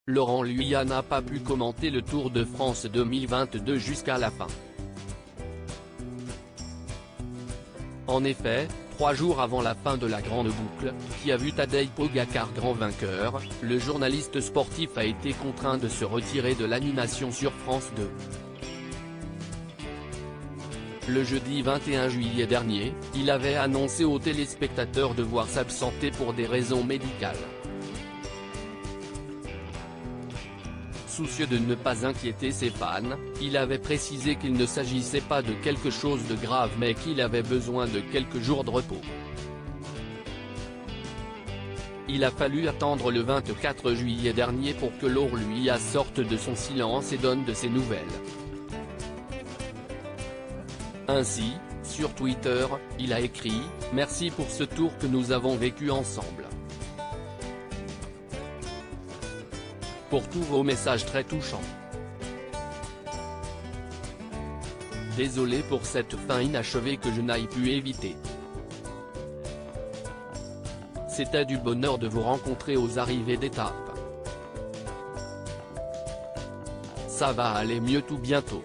Laurent Luyat n'a pas pu commenter le Tour de France 2022 jusqu'à la fin. En effet, 3 jours avant la fin de la grande boucle, qui a vu Tadej Pogačar grand vainqueur, le journaliste sportif a été contraint de se retirer de l'animation sur France 2. Le jeudi 21 juillet dernier, il avait annoncé aux téléspectateurs devoir s'absenter pour des raisons médicales. Soucieux de ne pas inquiéter ses fans, il avait précisé qu'il ne s'agissait pas de quelque chose de grave mais qu'il avait besoin de quelques jours de repos. Il a fallu attendre le 24 juillet dernier pour que Laurent Luyat sorte de son silence et donne de ses nouvelles. Ainsi, sur Twitter, il a écrit « Merci pour ce tour que nous avons vécu ensemble. Pour tous vos messages très touchants. Désolé pour cette fin inachevée que je n'aille pu éviter. C'était du bonheur de vous rencontrer aux arrivées d'étape. Ça va aller mieux tout bientôt.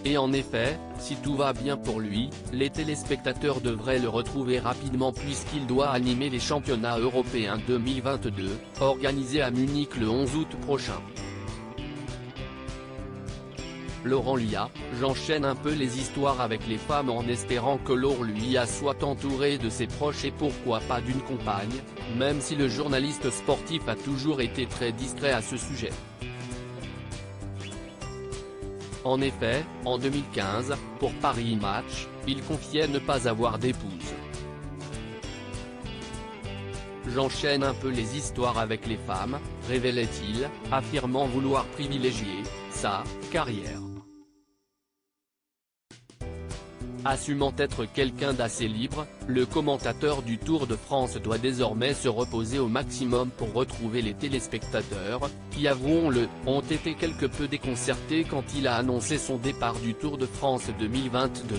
Et en effet, si tout va bien pour lui, les téléspectateurs devraient le retrouver rapidement puisqu'il doit animer les championnats européens 2022, organisés à Munich le 11 août prochain. Laurent Luyat, j'enchaîne un peu les histoires avec les femmes en espérant que Laurent Luyat soit entouré de ses proches et pourquoi pas d'une compagne, même si le journaliste sportif a toujours été très discret à ce sujet. En effet, en 2015, pour Paris Match, il confiait ne pas avoir d'épouse. J'enchaîne un peu les histoires avec les femmes, révélait-il, affirmant vouloir privilégier sa carrière. Assumant être quelqu'un d'assez libre, le commentateur du Tour de France doit désormais se reposer au maximum pour retrouver les téléspectateurs, qui avouons-le, ont été quelque peu déconcertés quand il a annoncé son départ du Tour de France 2022.